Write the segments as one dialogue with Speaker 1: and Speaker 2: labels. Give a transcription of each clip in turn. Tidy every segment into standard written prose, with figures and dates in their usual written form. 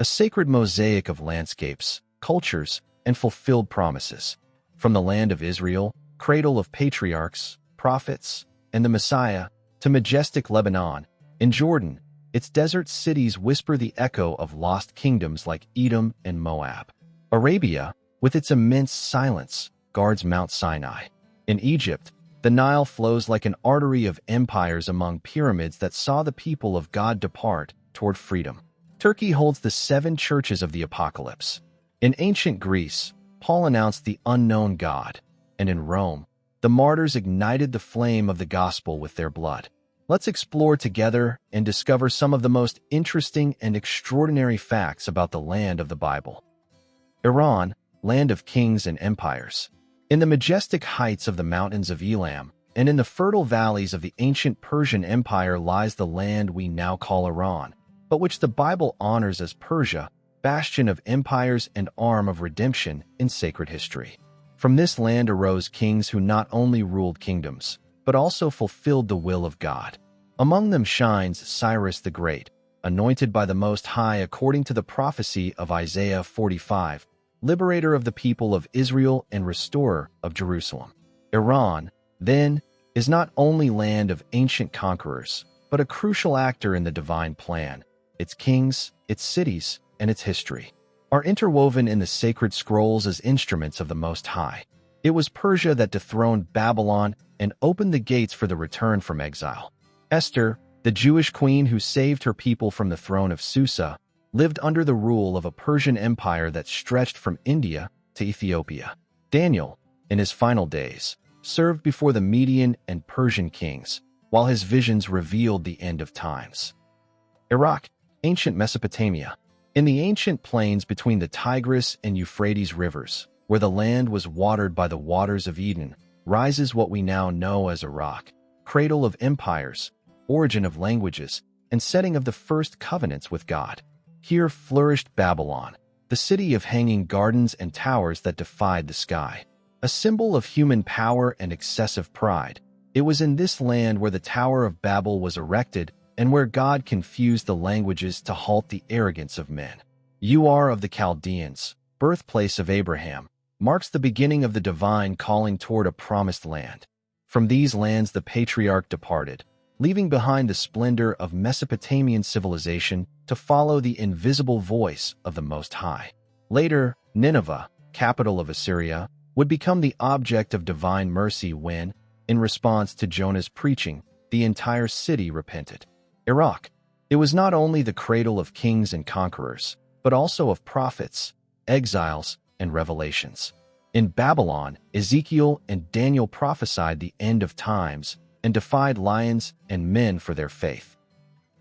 Speaker 1: a sacred mosaic of landscapes, cultures, and fulfilled promises. From the land of Israel, cradle of patriarchs, prophets, and the Messiah, to majestic Lebanon, in Jordan, its desert cities whisper the echo of lost kingdoms like Edom and Moab. Arabia, with its immense silence, guards Mount Sinai. In Egypt, the Nile flows like an artery of empires among pyramids that saw the people of God depart toward freedom. Turkey holds the 7 churches of the Apocalypse. In ancient Greece, Paul announced the unknown God, and in Rome, the martyrs ignited the flame of the gospel with their blood. Let's explore together and discover some of the most interesting and extraordinary facts about the land of the Bible. Iran, land of kings and empires. In the majestic heights of the mountains of Elam, and in the fertile valleys of the ancient Persian Empire lies the land we now call Iran, but which the Bible honors as Persia, bastion of empires and arm of redemption in sacred history. From this land arose kings who not only ruled kingdoms, but also fulfilled the will of God. Among them shines Cyrus the Great, anointed by the Most High according to the prophecy of Isaiah 45, liberator of the people of Israel and restorer of Jerusalem. Iran, then, is not only land of ancient conquerors, but a crucial actor in the divine plan. Its kings, its cities, and its history are interwoven in the sacred scrolls as instruments of the Most High. It was Persia that dethroned Babylon and opened the gates for the return from exile. Esther, the Jewish queen who saved her people from the throne of Susa, lived under the rule of a Persian empire that stretched from India to Ethiopia. Daniel, in his final days, served before the Median and Persian kings, while his visions revealed the end of times. Iraq, ancient Mesopotamia. In the ancient plains between the Tigris and Euphrates rivers, where the land was watered by the waters of Eden, rises what we now know as Iraq, cradle of empires, origin of languages, and setting of the first covenants with God. Here flourished Babylon, the city of hanging gardens and towers that defied the sky. A symbol of human power and excessive pride, it was in this land where the Tower of Babel was erected and where God confused the languages to halt the arrogance of men. Ur of the Chaldeans, birthplace of Abraham, marks the beginning of the divine calling toward a promised land. From these lands the patriarch departed, leaving behind the splendor of Mesopotamian civilization to follow the invisible voice of the Most High. Later, Nineveh, capital of Assyria, would become the object of divine mercy when, in response to Jonah's preaching, the entire city repented. Iraq, it was not only the cradle of kings and conquerors, but also of prophets, exiles, and revelations. In Babylon, Ezekiel and Daniel prophesied the end of times and defied lions and men for their faith.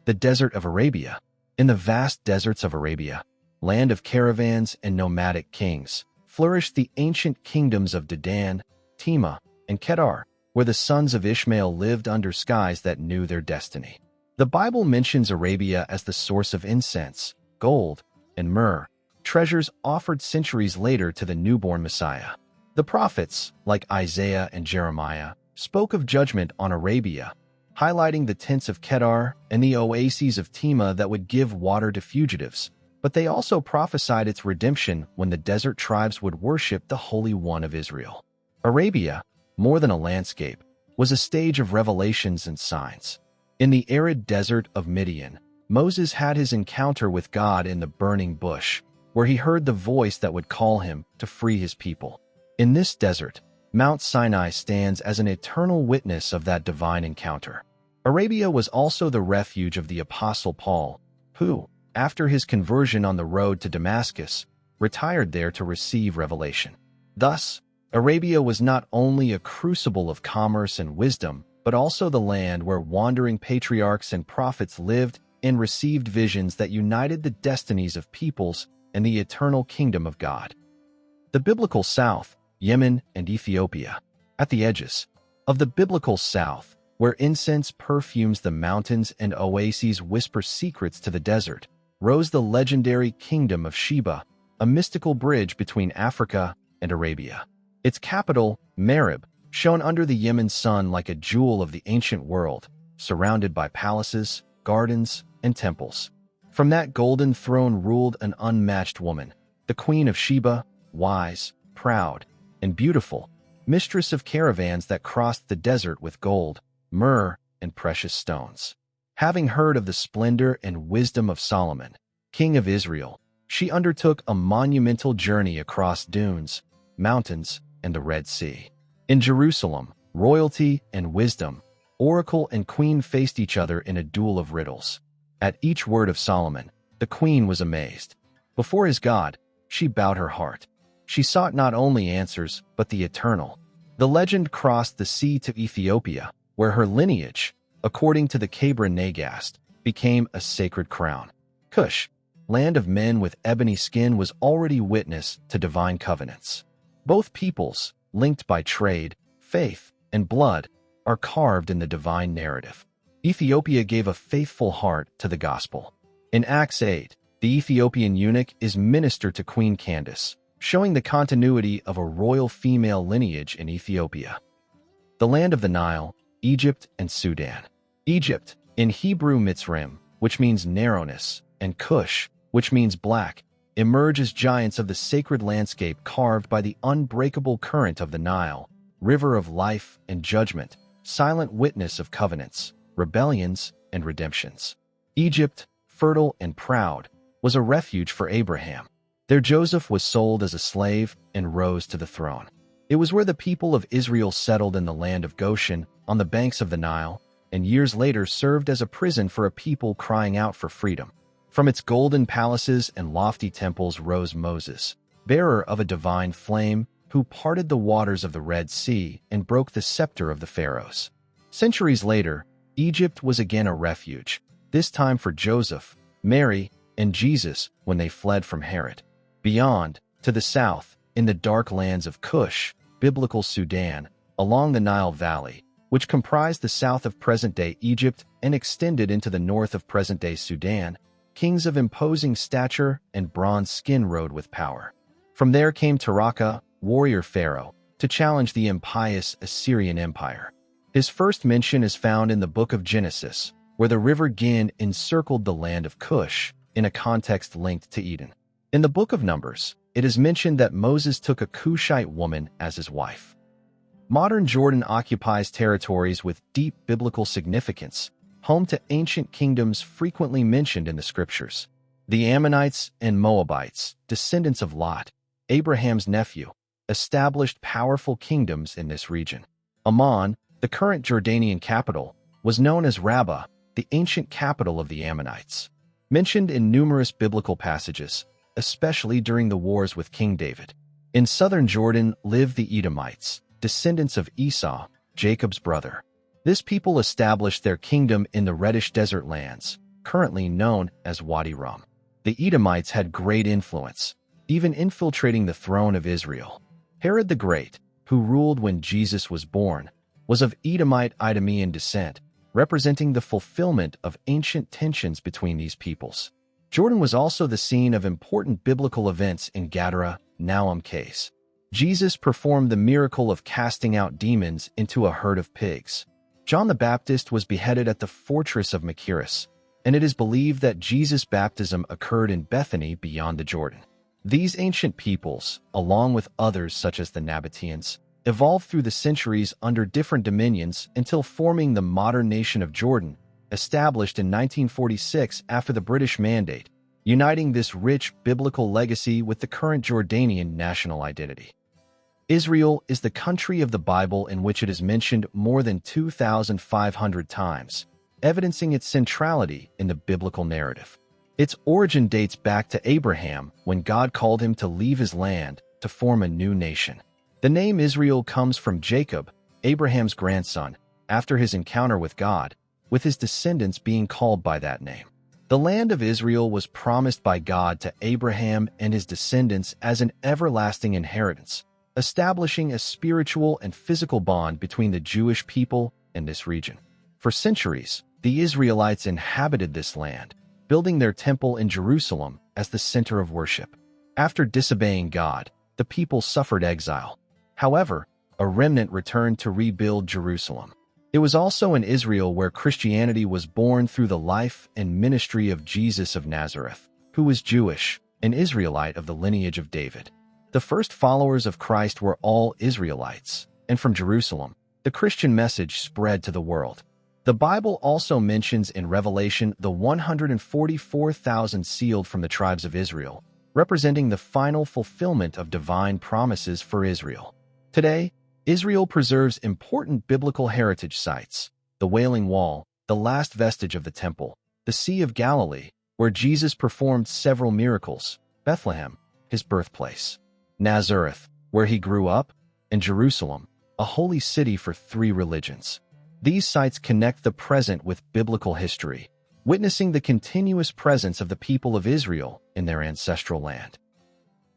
Speaker 1: The desert of Arabia. In the vast deserts of Arabia, land of caravans and nomadic kings, flourished the ancient kingdoms of Dedan, Tema, and Kedar, where the sons of Ishmael lived under skies that knew their destiny. The Bible mentions Arabia as the source of incense, gold, and myrrh, treasures offered centuries later to the newborn Messiah. The prophets, like Isaiah and Jeremiah, spoke of judgment on Arabia, highlighting the tents of Kedar and the oases of Tema that would give water to fugitives, but they also prophesied its redemption when the desert tribes would worship the Holy One of Israel. Arabia, more than a landscape, was a stage of revelations and signs. In the arid desert of Midian, Moses had his encounter with God in the burning bush, where he heard the voice that would call him to free his people. In this desert, Mount Sinai stands as an eternal witness of that divine encounter. Arabia was also the refuge of the Apostle Paul, who, after his conversion on the road to Damascus, retired there to receive revelation. Thus, Arabia was not only a crucible of commerce and wisdom, but also the land where wandering patriarchs and prophets lived and received visions that united the destinies of peoples and the eternal kingdom of God. The biblical South, Yemen and Ethiopia. At the edges of the biblical South, where incense perfumes the mountains and oases whisper secrets to the desert, rose the legendary kingdom of Sheba, a mystical bridge between Africa and Arabia. Its capital, Marib, shone under the Yemen sun like a jewel of the ancient world, surrounded by palaces, gardens, and temples. From that golden throne ruled an unmatched woman, the Queen of Sheba, wise, proud, and beautiful, mistress of caravans that crossed the desert with gold, myrrh, and precious stones. Having heard of the splendor and wisdom of Solomon, king of Israel, she undertook a monumental journey across dunes, mountains, and the Red Sea. In Jerusalem, royalty and wisdom, oracle and queen faced each other in a duel of riddles. At each word of Solomon, the queen was amazed. Before his God, she bowed her heart. She sought not only answers, but the eternal. The legend crossed the sea to Ethiopia, where her lineage, according to the Kabra Nagast, became a sacred crown. Cush, land of men with ebony skin, was already witness to divine covenants. Both peoples, linked by trade, faith, and blood, are carved in the divine narrative. Ethiopia gave a faithful heart to the gospel. In Acts 8, the Ethiopian eunuch is minister to Queen Candace, showing the continuity of a royal female lineage in Ethiopia. The land of the Nile, Egypt and Sudan. Egypt, in Hebrew Mitzrayim, which means narrowness, and Cush, which means black, emerge as giants of the sacred landscape carved by the unbreakable current of the Nile, river of life and judgment, silent witness of covenants, rebellions, and redemptions. Egypt, fertile and proud, was a refuge for Abraham. There Joseph was sold as a slave and rose to the throne. It was where the people of Israel settled in the land of Goshen on the banks of the Nile, and years later served as a prison for a people crying out for freedom. From its golden palaces and lofty temples rose Moses, bearer of a divine flame, who parted the waters of the Red Sea and broke the scepter of the pharaohs. Centuries later, Egypt was again a refuge, this time for Joseph, Mary, and Jesus when they fled from Herod. Beyond, to the south, in the dark lands of Cush, biblical Sudan, along the Nile Valley, which comprised the south of present-day Egypt and extended into the north of present-day Sudan, kings of imposing stature and bronze skin rode with power. From there came Taraka, warrior pharaoh, to challenge the impious Assyrian Empire. His first mention is found in the book of Genesis, where the river Gin encircled the land of Cush, in a context linked to Eden. In the book of Numbers, it is mentioned that Moses took a Cushite woman as his wife. Modern Jordan occupies territories with deep biblical significance, home to ancient kingdoms frequently mentioned in the scriptures. The Ammonites and Moabites, descendants of Lot, Abraham's nephew, established powerful kingdoms in this region. Amman, the current Jordanian capital, was known as Rabbah, the ancient capital of the Ammonites. Mentioned in numerous biblical passages, especially during the wars with King David. In southern Jordan lived the Edomites, descendants of Esau, Jacob's brother. This people established their kingdom in the reddish desert lands, currently known as Wadi Rum. The Edomites had great influence, even infiltrating the throne of Israel. Herod the Great, who ruled when Jesus was born, was of Edomite Idumean descent, representing the fulfillment of ancient tensions between these peoples. Jordan was also the scene of important biblical events in Gadara, Nahum case. Jesus performed the miracle of casting out demons into a herd of pigs. John the Baptist was beheaded at the fortress of Machaerus, and it is believed that Jesus' baptism occurred in Bethany beyond the Jordan. These ancient peoples, along with others such as the Nabateans, evolved through the centuries under different dominions until forming the modern nation of Jordan, established in 1946 after the British Mandate, uniting this rich biblical legacy with the current Jordanian national identity. Israel is the country of the Bible in which it is mentioned more than 2,500 times, evidencing its centrality in the biblical narrative. Its origin dates back to Abraham when God called him to leave his land to form a new nation. The name Israel comes from Jacob, Abraham's grandson, after his encounter with God, with his descendants being called by that name. The land of Israel was promised by God to Abraham and his descendants as an everlasting inheritance, establishing a spiritual and physical bond between the Jewish people and this region. For centuries, the Israelites inhabited this land, building their temple in Jerusalem as the center of worship. After disobeying God, the people suffered exile. However, a remnant returned to rebuild Jerusalem. It was also in Israel where Christianity was born through the life and ministry of Jesus of Nazareth, who was Jewish, an Israelite of the lineage of David. The first followers of Christ were all Israelites, and from Jerusalem, the Christian message spread to the world. The Bible also mentions in Revelation the 144,000 sealed from the tribes of Israel, representing the final fulfillment of divine promises for Israel. Today, Israel preserves important biblical heritage sites: the Wailing Wall, the last vestige of the Temple, the Sea of Galilee, where Jesus performed several miracles, Bethlehem, his birthplace, Nazareth, where he grew up, and Jerusalem, a holy city for three religions. These sites connect the present with biblical history, witnessing the continuous presence of the people of Israel in their ancestral land.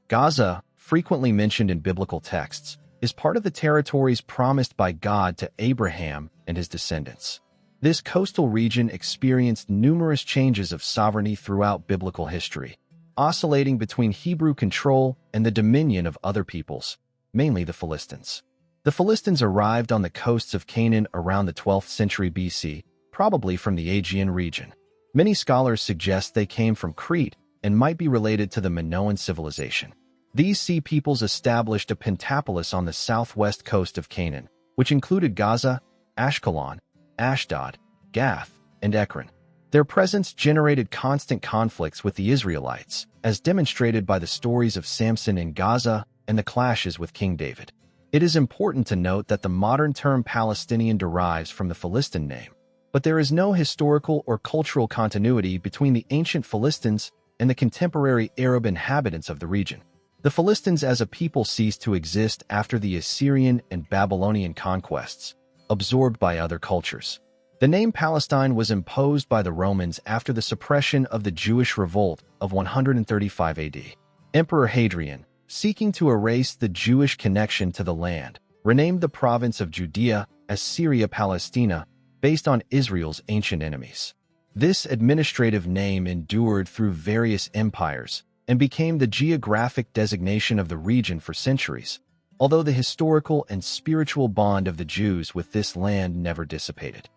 Speaker 1: Gaza, frequently mentioned in biblical texts, is part of the territories promised by God to Abraham and his descendants. This coastal region experienced numerous changes of sovereignty throughout biblical history, oscillating between Hebrew control and the dominion of other peoples, mainly the Philistines. The Philistines arrived on the coasts of Canaan around the 12th century BC, probably from the Aegean region. Many scholars suggest they came from Crete and might be related to the Minoan civilization. These sea peoples established a pentapolis on the southwest coast of Canaan, which included Gaza, Ashkelon, Ashdod, Gath, and Ekron. Their presence generated constant conflicts with the Israelites, as demonstrated by the stories of Samson in Gaza and the clashes with King David. It is important to note that the modern term Palestinian derives from the Philistine name, but there is no historical or cultural continuity between the ancient Philistines and the contemporary Arab inhabitants of the region. The Philistines as a people ceased to exist after the Assyrian and Babylonian conquests, absorbed by other cultures. The name Palestine was imposed by the Romans after the suppression of the Jewish revolt of 135 AD. Emperor Hadrian, seeking to erase the Jewish connection to the land, renamed the province of Judea as Syria Palestina, based on Israel's ancient enemies. This administrative name endured through various empires and became the geographic designation of the region for centuries, although the historical and spiritual bond of the Jews with this land never dissipated.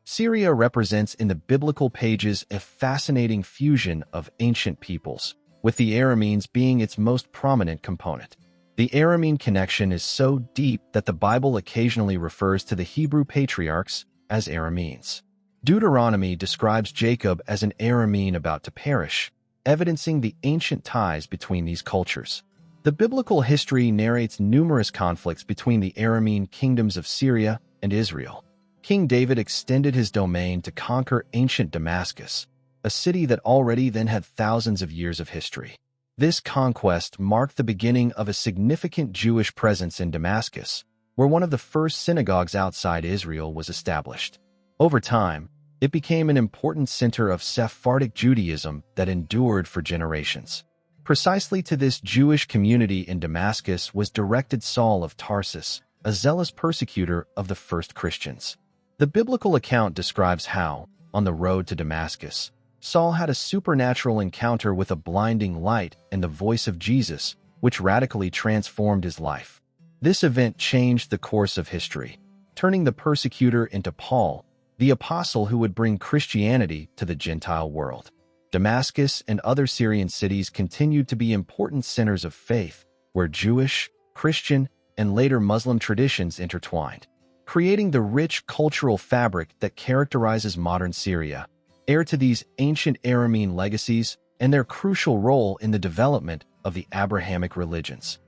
Speaker 1: Syria represents in the biblical pages a fascinating fusion of ancient peoples, with the Arameans being its most prominent component. The Aramean connection is so deep that the Bible occasionally refers to the Hebrew patriarchs as Arameans. Deuteronomy describes Jacob as an Aramean about to perish, evidencing the ancient ties between these cultures. The biblical history narrates numerous conflicts between the Aramean kingdoms of Syria and Israel. King David extended his domain to conquer ancient Damascus, a city that already then had thousands of years of history. This conquest marked the beginning of a significant Jewish presence in Damascus, where one of the first synagogues outside Israel was established. Over time, it became an important center of Sephardic Judaism that endured for generations. Precisely to this Jewish community in Damascus was directed Saul of Tarsus, a zealous persecutor of the first Christians. The biblical account describes how, on the road to Damascus, Saul had a supernatural encounter with a blinding light and the voice of Jesus, which radically transformed his life. This event changed the course of history, turning the persecutor into Paul, the apostle who would bring Christianity to the Gentile world. Damascus and other Syrian cities continued to be important centers of faith, where Jewish, Christian, and later Muslim traditions intertwined, creating the rich cultural fabric that characterizes modern Syria, heir to these ancient Aramean legacies and their crucial role in the development of the Abrahamic religions.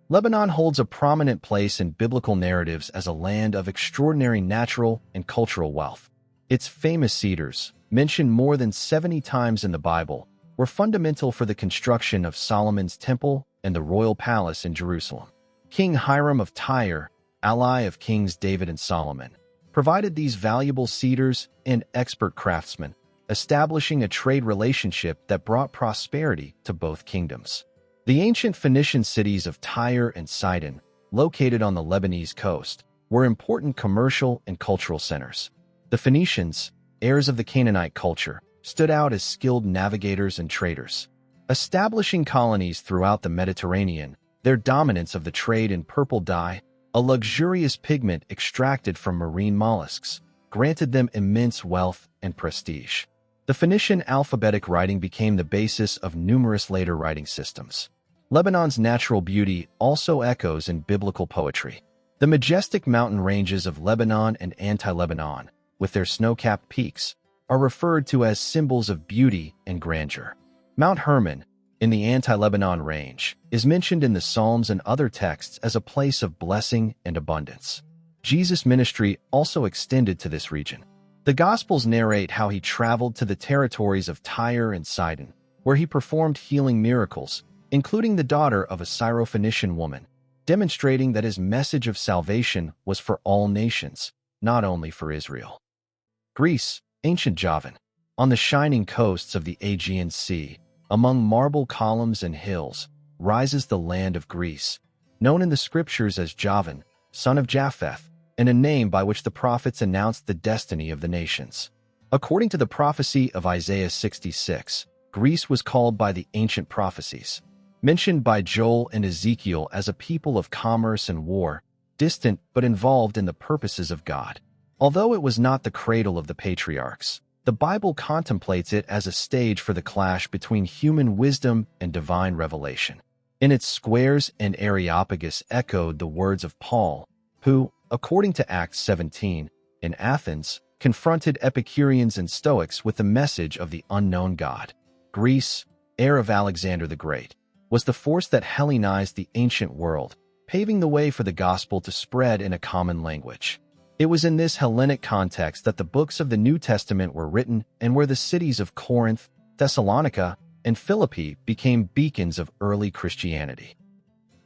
Speaker 1: Lebanon holds a prominent place in biblical narratives as a land of extraordinary natural and cultural wealth. Its famous cedars, mentioned more than 70 times in the Bible, were fundamental for the construction of Solomon's temple and the royal palace in Jerusalem. King Hiram of Tyre, ally of kings David and Solomon, provided these valuable cedars and expert craftsmen, establishing a trade relationship that brought prosperity to both kingdoms. The ancient Phoenician cities of Tyre and Sidon, located on the Lebanese coast, were important commercial and cultural centers. The Phoenicians, heirs of the Canaanite culture, stood out as skilled navigators and traders. Establishing colonies throughout the Mediterranean, their dominance of the trade in purple dye, a luxurious pigment extracted from marine mollusks, granted them immense wealth and prestige. The Phoenician alphabetic writing became the basis of numerous later writing systems. Lebanon's natural beauty also echoes in biblical poetry. The majestic mountain ranges of Lebanon and Anti-Lebanon, with their snow-capped peaks, are referred to as symbols of beauty and grandeur. Mount Hermon, in the Anti-Lebanon range, is mentioned in the Psalms and other texts as a place of blessing and abundance. Jesus' ministry also extended to this region. The Gospels narrate how he traveled to the territories of Tyre and Sidon, where he performed healing miracles, including the daughter of a Syrophoenician woman, demonstrating that his message of salvation was for all nations, not only for Israel. Greece, ancient Javan. On the shining coasts of the Aegean Sea, among marble columns and hills, rises the land of Greece, known in the scriptures as Javan, son of Japheth, and a name by which the prophets announced the destiny of the nations. According to the prophecy of Isaiah 66, Greece was called by the ancient prophecies, mentioned by Joel and Ezekiel as a people of commerce and war, distant but involved in the purposes of God. Although it was not the cradle of the patriarchs, the Bible contemplates it as a stage for the clash between human wisdom and divine revelation. In its squares and Areopagus echoed the words of Paul, who, according to Acts 17, in Athens, confronted Epicureans and Stoics with the message of the unknown God. Greece, heir of Alexander the Great, was the force that Hellenized the ancient world, paving the way for the gospel to spread in a common language. It was in this Hellenic context that the books of the New Testament were written and where the cities of Corinth, Thessalonica, and Philippi became beacons of early Christianity.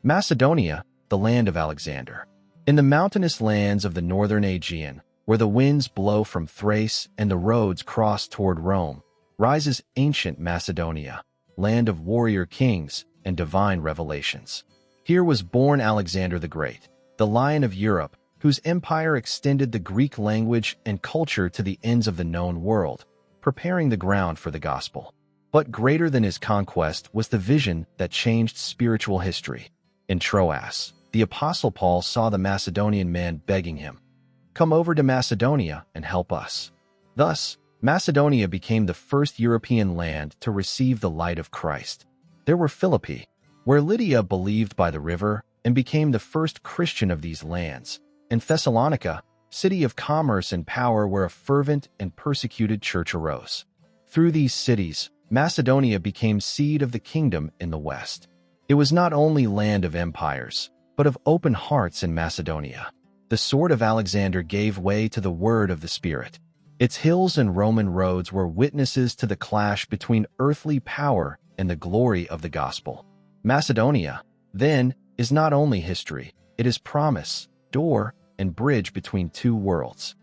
Speaker 1: Macedonia, the land of Alexander. In the mountainous lands of the northern Aegean, where the winds blow from Thrace and the roads cross toward Rome, rises ancient Macedonia, land of warrior kings and divine revelations. Here was born Alexander the Great, the Lion of Europe, whose empire extended the Greek language and culture to the ends of the known world, preparing the ground for the gospel. But greater than his conquest was the vision that changed spiritual history. In Troas, the Apostle Paul saw the Macedonian man begging him, "Come over to Macedonia and help us." Thus, Macedonia became the first European land to receive the light of Christ. There were Philippi, where Lydia believed by the river and became the first Christian of these lands, and Thessalonica, city of commerce and power where a fervent and persecuted church arose. Through these cities, Macedonia became seed of the kingdom in the west. It was not only land of empires, but of open hearts in Macedonia. The sword of Alexander gave way to the word of the Spirit. Its hills and Roman roads were witnesses to the clash between earthly power and the glory of the gospel. Macedonia, then, is not only history, it is promise, door, and bridge between two worlds.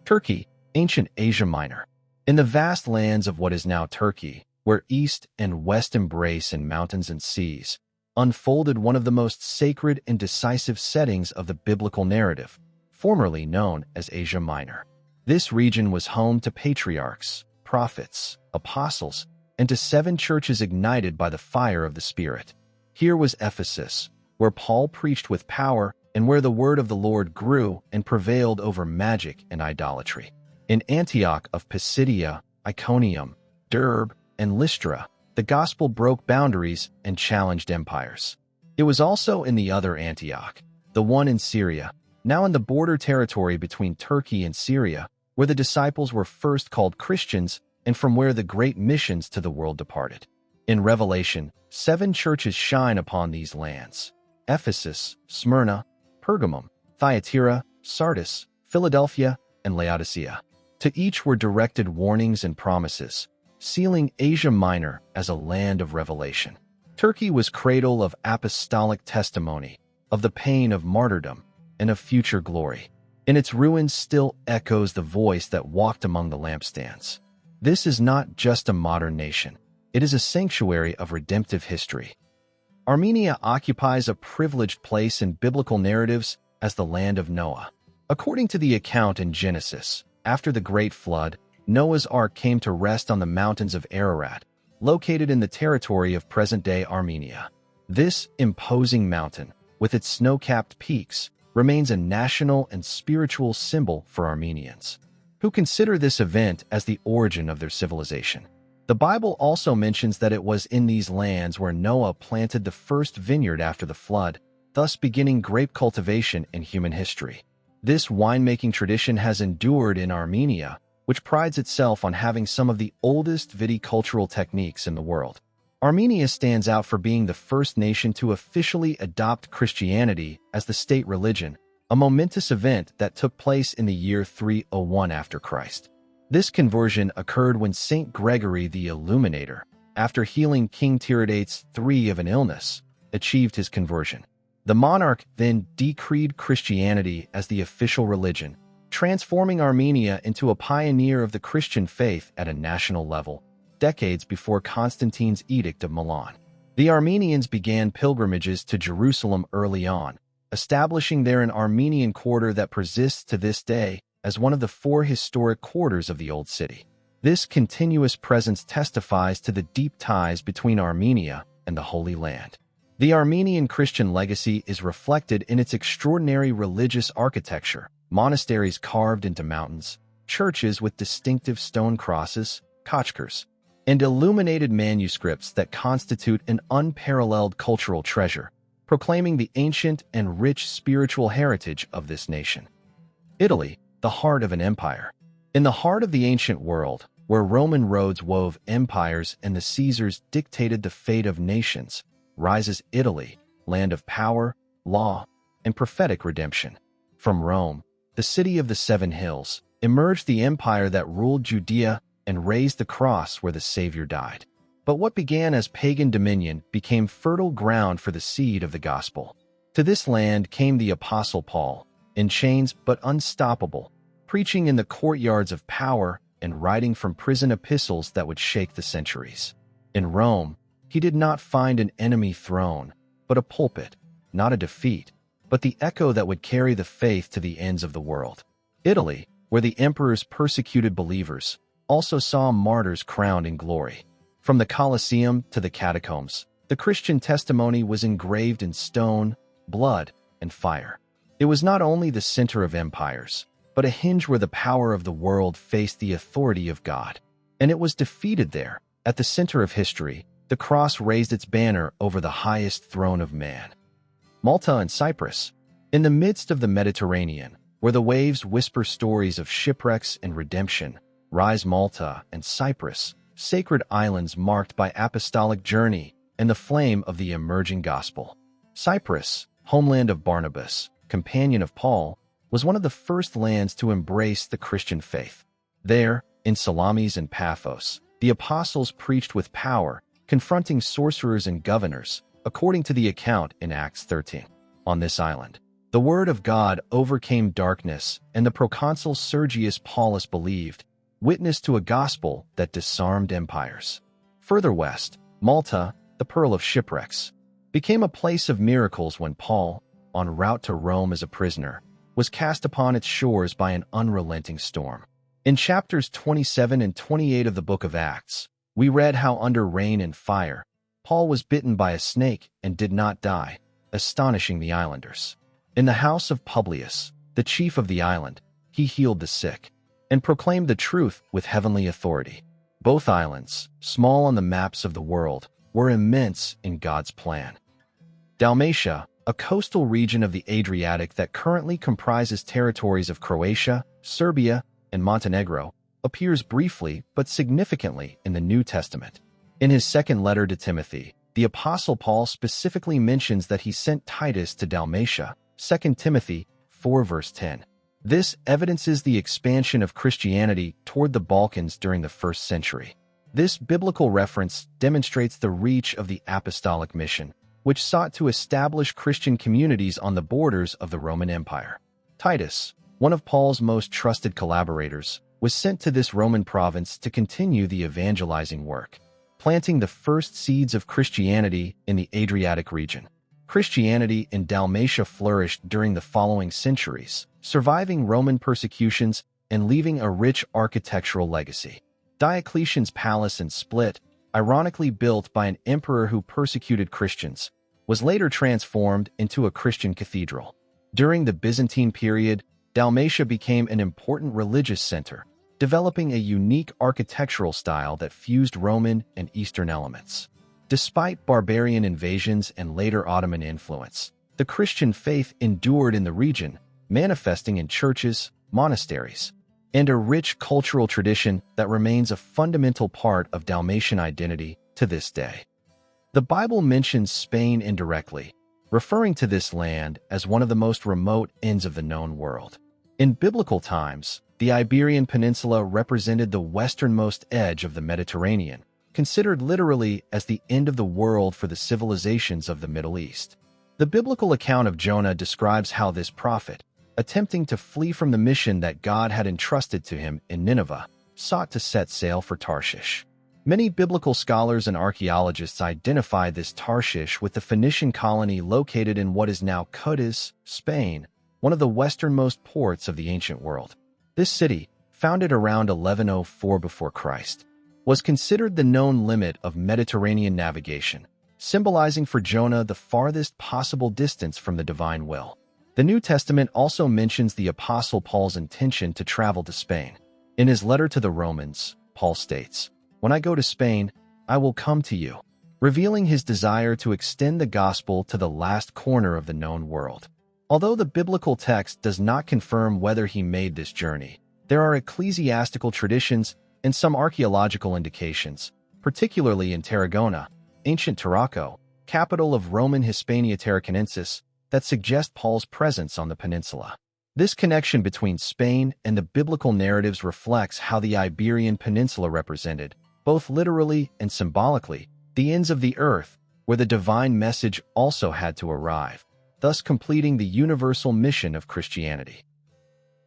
Speaker 1: Turkey, ancient Asia Minor. In the vast lands of what is now Turkey, where east and west embrace in mountains and seas, unfolded one of the most sacred and decisive settings of the biblical narrative, formerly known as Asia Minor. This region was home to patriarchs, prophets, apostles, and to 7 churches ignited by the fire of the Spirit. Here was Ephesus, where Paul preached with power and where the word of the Lord grew and prevailed over magic and idolatry. In Antioch of Pisidia, Iconium, Derbe, and Lystra, the gospel broke boundaries and challenged empires. It was also in the other Antioch, the one in Syria, now in the border territory between Turkey and Syria, where the disciples were first called Christians and from where the great missions to the world departed. In Revelation, 7 churches shine upon these lands: Ephesus, Smyrna, Pergamum, Thyatira, Sardis, Philadelphia, and Laodicea. To each were directed warnings and promises, sealing Asia Minor as a land of revelation. Turkey was cradle of apostolic testimony, of the pain of martyrdom, and of future glory. In its ruins still echoes the voice that walked among the lampstands. This is not just a modern nation. It is a sanctuary of redemptive history. Armenia occupies a privileged place in biblical narratives as the land of Noah. According to the account in Genesis, after the Great Flood, Noah's Ark came to rest on the mountains of Ararat, located in the territory of present-day Armenia. This imposing mountain, with its snow-capped peaks, remains a national and spiritual symbol for Armenians, who consider this event as the origin of their civilization. The Bible also mentions that it was in these lands where Noah planted the first vineyard after the flood, thus beginning grape cultivation in human history. This winemaking tradition has endured in Armenia, which prides itself on having some of the oldest viticultural techniques in the world. Armenia stands out for being the first nation to officially adopt Christianity as the state religion, a momentous event that took place in the year 301 after Christ. This conversion occurred when Saint Gregory the Illuminator, after healing King Tiridates III of an illness, achieved his conversion. The monarch then decreed Christianity as the official religion, transforming Armenia into a pioneer of the Christian faith at a national level, decades before Constantine's Edict of Milan. The Armenians began pilgrimages to Jerusalem early on, establishing there an Armenian quarter that persists to this day as one of the 4 historic quarters of the Old City. This continuous presence testifies to the deep ties between Armenia and the Holy Land. The Armenian Christian legacy is reflected in its extraordinary religious architecture, monasteries carved into mountains, churches with distinctive stone crosses, kochkars, and illuminated manuscripts that constitute an unparalleled cultural treasure, proclaiming the ancient and rich spiritual heritage of this nation. Italy, the heart of an empire. In the heart of the ancient world, where Roman roads wove empires and the Caesars dictated the fate of nations, rises Italy, land of power, law, and prophetic redemption. From Rome, the city of the 7 hills, emerged the empire that ruled Judea and raised the cross where the Savior died. But what began as pagan dominion became fertile ground for the seed of the gospel. To this land came the Apostle Paul, in chains but unstoppable, preaching in the courtyards of power and writing from prison epistles that would shake the centuries. In Rome, he did not find an enemy throne, but a pulpit, not a defeat, but the echo that would carry the faith to the ends of the world. Italy, where the emperors persecuted believers, also saw martyrs crowned in glory. From the Colosseum to the catacombs, the Christian testimony was engraved in stone, blood, and fire. It was not only the center of empires, but a hinge where the power of the world faced the authority of God. And it was defeated there. At the center of history, the cross raised its banner over the highest throne of man. Malta and Cyprus. In the midst of the Mediterranean, where the waves whisper stories of shipwrecks and redemption, rise Malta and Cyprus, sacred islands marked by apostolic journey and the flame of the emerging gospel. Cyprus, homeland of Barnabas, companion of Paul, was one of the first lands to embrace the Christian faith. There, in Salamis and Paphos, the apostles preached with power, confronting sorcerers and governors, according to the account in Acts 13. On this island, the word of God overcame darkness, and the proconsul Sergius Paulus believed, witness to a gospel that disarmed empires. Further west, Malta, the pearl of shipwrecks, became a place of miracles when Paul, en route to Rome as a prisoner, was cast upon its shores by an unrelenting storm. In chapters 27 and 28 of the book of Acts, we read how under rain and fire, Paul was bitten by a snake and did not die, astonishing the islanders. In the house of Publius, the chief of the island, he healed the sick and proclaimed the truth with heavenly authority. Both islands, small on the maps of the world, were immense in God's plan. Dalmatia, a coastal region of the Adriatic that currently comprises territories of Croatia, Serbia, and Montenegro, appears briefly but significantly in the New Testament. In his second letter to Timothy, the Apostle Paul specifically mentions that he sent Titus to Dalmatia, 2 Timothy 4 verse 10. This evidences the expansion of Christianity toward the Balkans during the 1st century. This biblical reference demonstrates the reach of the apostolic mission, which sought to establish Christian communities on the borders of the Roman Empire. Titus, one of Paul's most trusted collaborators, was sent to this Roman province to continue the evangelizing work, planting the first seeds of Christianity in the Adriatic region. Christianity in Dalmatia flourished during the following centuries, surviving Roman persecutions and leaving a rich architectural legacy. Diocletian's palace in Split, ironically built by an emperor who persecuted Christians, was later transformed into a Christian cathedral. During the Byzantine period, Dalmatia became an important religious center, developing a unique architectural style that fused Roman and Eastern elements. Despite barbarian invasions and later Ottoman influence, the Christian faith endured in the region, manifesting in churches, monasteries, and a rich cultural tradition that remains a fundamental part of Dalmatian identity to this day. The Bible mentions Spain indirectly, referring to this land as one of the most remote ends of the known world. In biblical times, the Iberian Peninsula represented the westernmost edge of the Mediterranean, considered literally as the end of the world for the civilizations of the Middle East. The biblical account of Jonah describes how this prophet, attempting to flee from the mission that God had entrusted to him in Nineveh, sought to set sail for Tarshish. Many biblical scholars and archaeologists identify this Tarshish with the Phoenician colony located in what is now Cadiz, Spain, one of the westernmost ports of the ancient world. This city, founded around 1104 before Christ, was considered the known limit of Mediterranean navigation, symbolizing for Jonah the farthest possible distance from the divine will. The New Testament also mentions the Apostle Paul's intention to travel to Spain. In his letter to the Romans, Paul states, "When I go to Spain, I will come to you," revealing his desire to extend the gospel to the last corner of the known world. Although the biblical text does not confirm whether he made this journey, there are ecclesiastical traditions and some archaeological indications, particularly in Tarragona, ancient Tarraco, capital of Roman Hispania Tarraconensis, that suggest Paul's presence on the peninsula. This connection between Spain and the biblical narratives reflects how the Iberian Peninsula represented, both literally and symbolically, the ends of the earth, where the divine message also had to arrive, thus completing the universal mission of Christianity.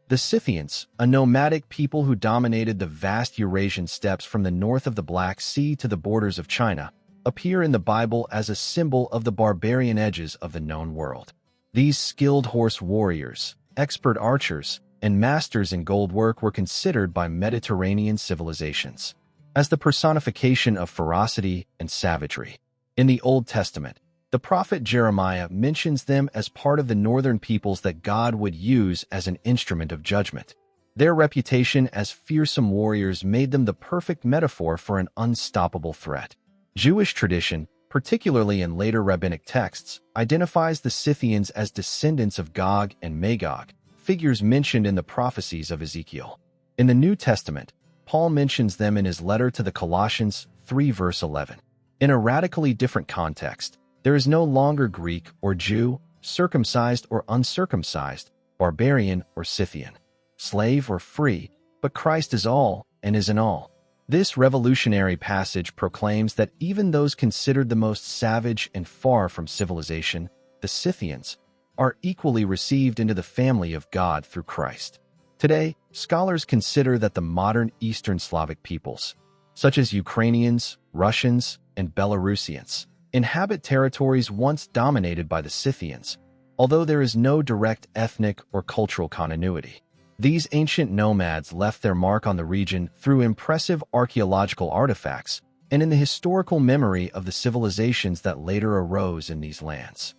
Speaker 1: The Scythians, a nomadic people who dominated the vast Eurasian steppes from the north of the Black Sea to the borders of China, appear in the Bible as a symbol of the barbarian edges of the known world. These skilled horse warriors, expert archers, and masters in gold work were considered by Mediterranean civilizations as the personification of ferocity and savagery. In the Old Testament, the prophet Jeremiah mentions them as part of the northern peoples that God would use as an instrument of judgment. Their reputation as fearsome warriors made them the perfect metaphor for an unstoppable threat. Jewish tradition, particularly in later rabbinic texts, identifies the Scythians as descendants of Gog and Magog, figures mentioned in the prophecies of Ezekiel. In the New Testament, Paul mentions them in his letter to the Colossians 3 verse 11. In a radically different context, there is no longer Greek or Jew, circumcised or uncircumcised, barbarian or Scythian, slave or free, but Christ is all and is in all. This revolutionary passage proclaims that even those considered the most savage and far from civilization, the Scythians, are equally received into the family of God through Christ. Today, scholars consider that the modern Eastern Slavic peoples, such as Ukrainians, Russians, and Belarusians, inhabit territories once dominated by the Scythians, although there is no direct ethnic or cultural continuity. These ancient nomads left their mark on the region through impressive archaeological artifacts and in the historical memory of the civilizations that later arose in these lands.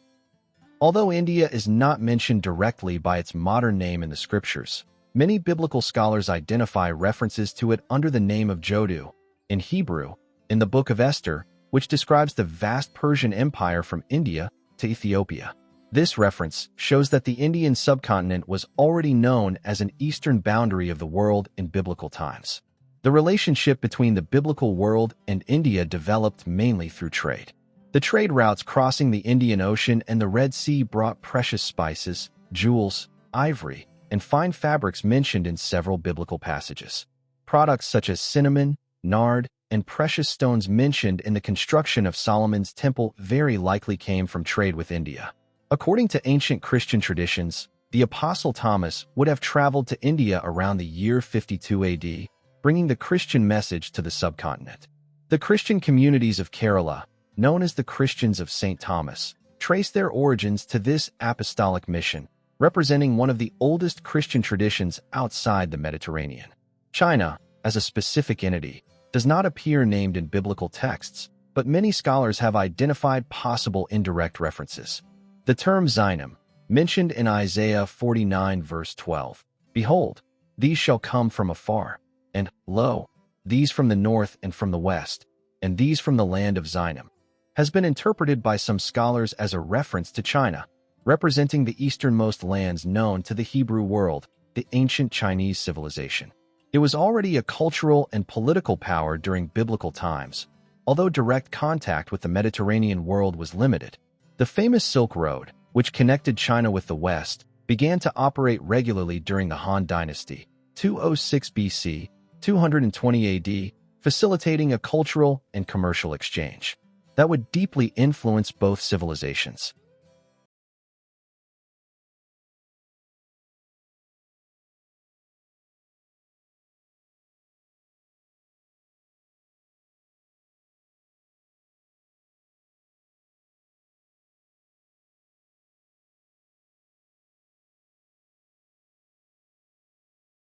Speaker 1: Although India is not mentioned directly by its modern name in the scriptures, many biblical scholars identify references to it under the name of Jodu, in Hebrew, in the Book of Esther, which describes the vast Persian Empire from India to Ethiopia. This reference shows that the Indian subcontinent was already known as an eastern boundary of the world in biblical times. The relationship between the biblical world and India developed mainly through trade. The trade routes crossing the Indian Ocean and the Red Sea brought precious spices, jewels, ivory, and fine fabrics mentioned in several biblical passages. Products such as cinnamon, nard, and precious stones mentioned in the construction of Solomon's temple very likely came from trade with India. According to ancient Christian traditions, the Apostle Thomas would have traveled to India around the year 52 AD, bringing the Christian message to the subcontinent. The Christian communities of Kerala, known as the Christians of St. Thomas, trace their origins to this apostolic mission, representing one of the oldest Christian traditions outside the Mediterranean. China, as a specific entity, does not appear named in biblical texts, but many scholars have identified possible indirect references. The term Zionim, mentioned in Isaiah 49 verse 12. Behold, these shall come from afar, and, lo, these from the north and from the west, and these from the land of Zidon, has been interpreted by some scholars as a reference to China, representing the easternmost lands known to the Hebrew world, the ancient Chinese civilization. It was already a cultural and political power during biblical times, although direct contact with the Mediterranean world was limited. The famous Silk Road, which connected China with the West, began to operate regularly during the Han Dynasty, 206 BC, 220 AD, facilitating a cultural and commercial exchange that would deeply influence both civilizations.